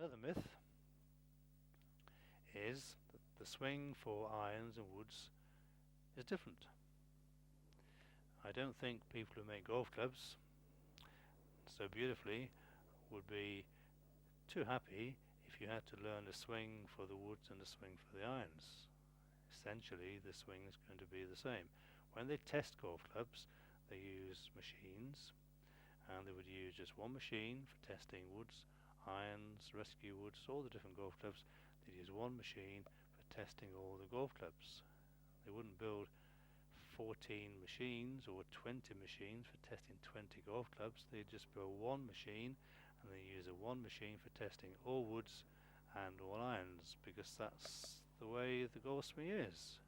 Another myth is that the swing for irons and woods is different. I don't think people who make golf clubs so beautifully would be too happy if you had to learn a swing for the woods and a swing for the irons. Essentially the swing is going to be the same. When they test golf clubs they use machines, and they would use just one machine for testing woods, irons, rescue woods, all the different golf clubs. They'd use one machine for testing all the golf clubs. They wouldn't build 14 machines or 20 machines for testing 20 golf clubs. They'd just build one machine, and they use a one machine for testing all woods and all irons, because that's the way the golf swing is.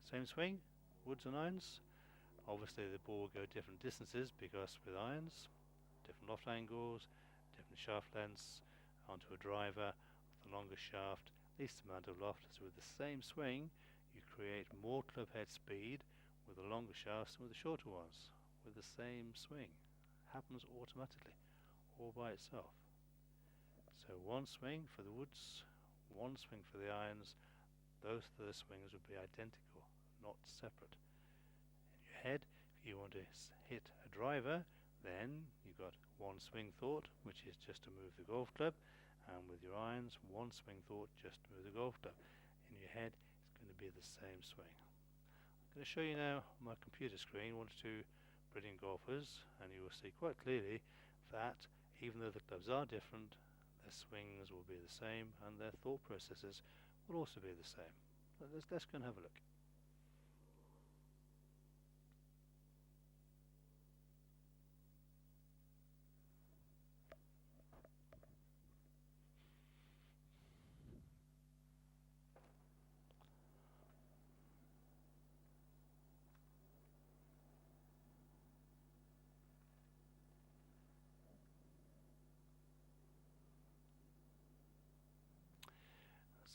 Same swing, woods and irons. Obviously the ball will go different distances, because with irons, different loft angles, different shaft lengths. Onto a driver, the longer shaft, least amount of loft. So with the same swing you create more club head speed with the longer shafts than with the shorter ones, with the same swing. It happens automatically, all by itself. So one swing for the woods, one swing for the irons. Both of the swings would be identical, not separate. In your head, if you want to hit a driver, then you've got one swing thought, which is just to move the golf club, and with your irons, one swing thought, just to move the golf club. In your head, it's going to be the same swing. I'm going to show you now on my computer screen one or two brilliant golfers, and you will see quite clearly that even though the clubs are different, their swings will be the same, and their thought processes will also be the same. Let's go and have a look.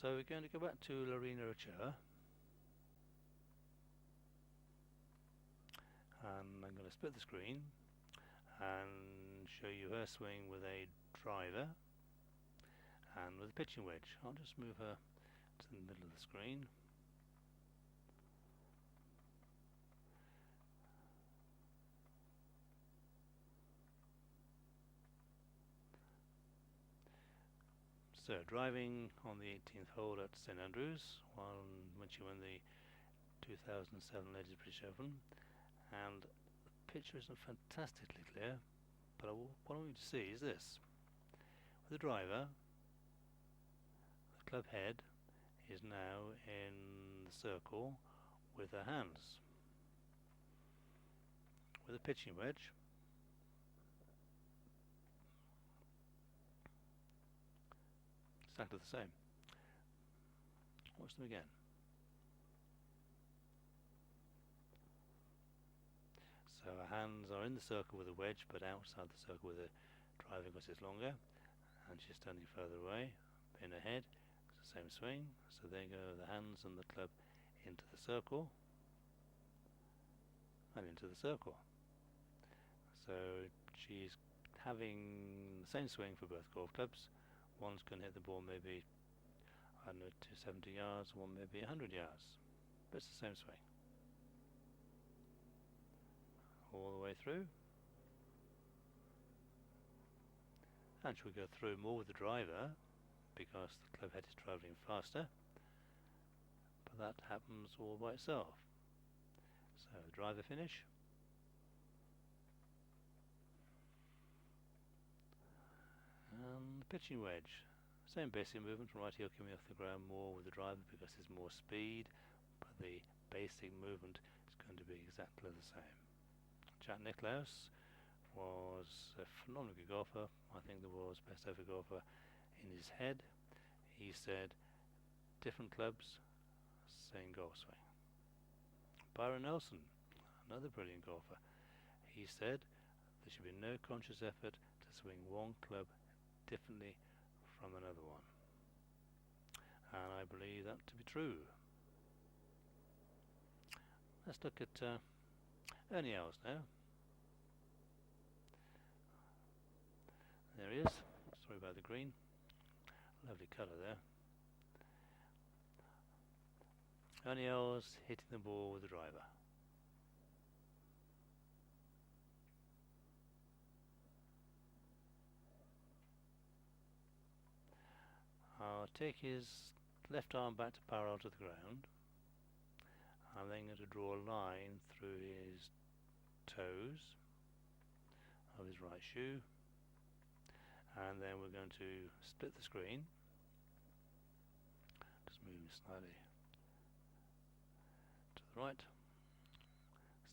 So we're going to go back to Lorena Ochoa, and I'm going to split the screen and show you her swing with a driver and with a pitching wedge. I'll just move her to the middle of the screen. So driving on the 18th hole at St Andrews when she won the 2007 Ladies British Open, and the picture isn't fantastically clear, but what I want you to see is this. With the driver, the club head is now in the circle with her hands. With a pitching wedge, exactly the same. Watch them again. So her hands are in the circle with a wedge, but outside the circle with a driver because it's longer, and she's standing further away. In her head, it's the same swing. So there go the hands and the club into the circle and into the circle. So she's having the same swing for both golf clubs. One's going to hit the ball maybe, I don't know, 270 yards, one maybe 100 yards. But it's the same swing. All the way through. And she'll go through more with the driver because the club head is travelling faster. But that happens all by itself. So the driver finish. And the pitching wedge, same basic movement, right heel coming off the ground more with the driver because there's more speed, but the basic movement is going to be exactly the same. Jack Nicklaus was a phenomenal good golfer, I think the world's best ever golfer in his head. He said, different clubs, same golf swing. Byron Nelson, another brilliant golfer, he said there should be no conscious effort to swing one club differently from another one, and I believe that to be true. Let's look at Ernie Els now. There he is. Sorry about the green. Lovely colour there. Only hours hitting the ball with the driver. I'll take his left arm back to parallel to the ground. I'm then going to draw a line through his toes of his right shoe, and then we're going to split the screen. Just moving slightly to the right.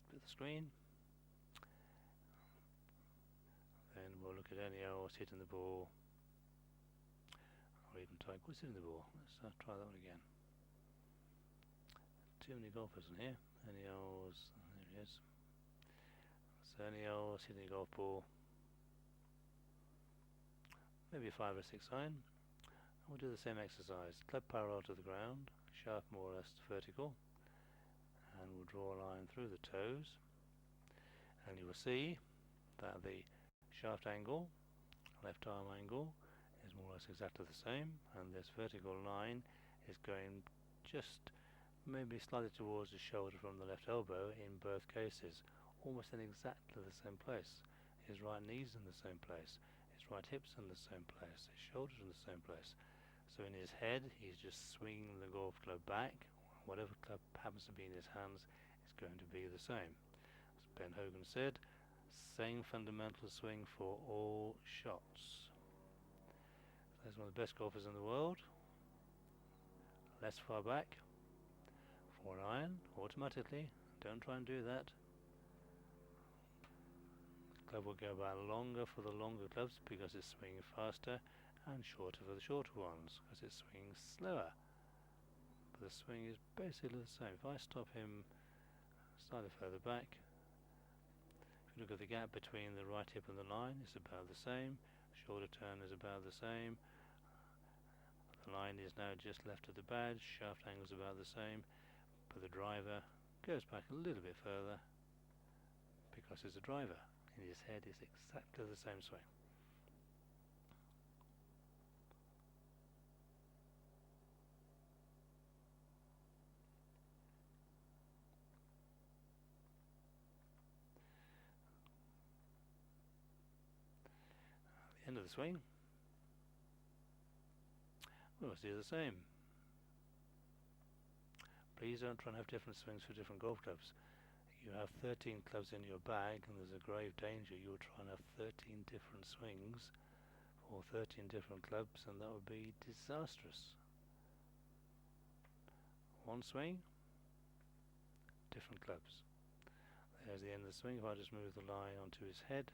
Split the screen. Then we'll look at any holes hitting the ball, or even type what's hitting the ball. Let's try that one again. Too many golfers in here. Any holes? There it is. So any holes hitting a golf ball. Maybe a 5 or 6 iron. And we'll do the same exercise. Club parallel to the ground, shaft more or less vertical, and we'll draw a line through the toes, and you will see that the shaft angle, left arm angle, is more or less exactly the same, and this vertical line is going just maybe slightly towards the shoulder from the left elbow in both cases, almost in exactly the same place. His right knee's in the same place, his right hip's in the same place, his shoulders in the same place. So in his head he's just swinging the golf club back. Whatever club happens to be in his hands is going to be the same. As Ben Hogan said, same fundamental swing for all shots. There's one of the best golfers in the world. Less far back. 4 iron, automatically. Don't try and do that. The club will go about longer for the longer clubs because it's swinging faster, and shorter for the shorter ones because it's swinging slower. But the swing is basically the same. If I stop him slightly further back, if you look at the gap between the right hip and the line, it's about the same. Shoulder turn is about the same. The line is now just left of the badge. Shaft angle is about the same, but the driver goes back a little bit further because it's a driver. In his head it's exactly the same swing. At the end of the swing, we must do the same. Please don't try and have different swings for different golf clubs. You have 13 clubs in your bag, and there's a grave danger you'll try and have 13 different swings for 13 different clubs, and that would be disastrous. One swing, different clubs. There's the end of the swing. If I just move the line onto his head,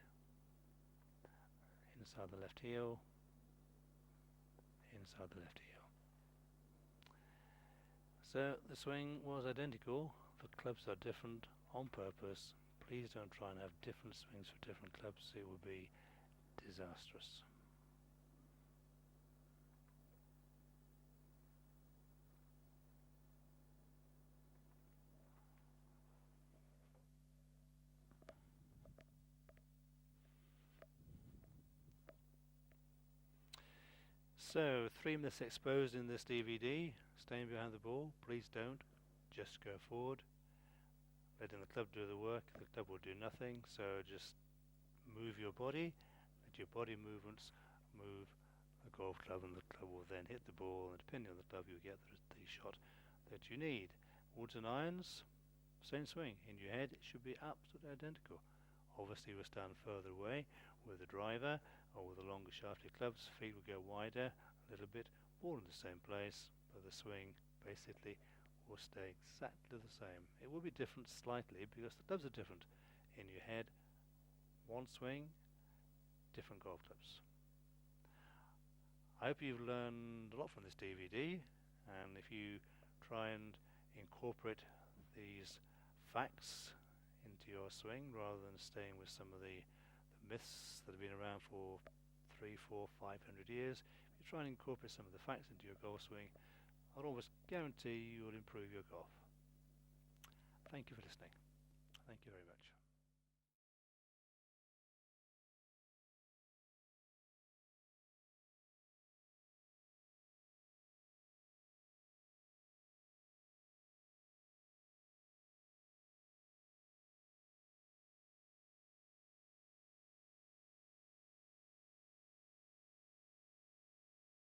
inside the left heel, inside the left heel. So the swing was identical. The clubs are different on purpose. Please don't try and have different swings for different clubs. It would be disastrous. So 3 myths exposed in this DVD. Staying behind the ball, please don't. Just go forward. Letting the club do the work, the club will do nothing. So just move your body. Let your body movements move the golf club, and the club will then hit the ball, and depending on the club you get the shot that you need. Woods and irons, same swing. In your head it should be absolutely identical. Obviously we'll stand further away with the driver or with the longer shafted clubs. Feet will go wider a little bit, all in the same place, but the swing basically will stay exactly the same. It will be different slightly because the clubs are different. In your head, one swing, different golf clubs. I hope you've learned a lot from this DVD, and if you try and incorporate these facts into your swing rather than staying with some of the myths that have been around for 300, 400, 500 years, if you try and incorporate some of the facts into your golf swing, I'll almost guarantee you will improve your golf. Thank you for listening. Thank you very much.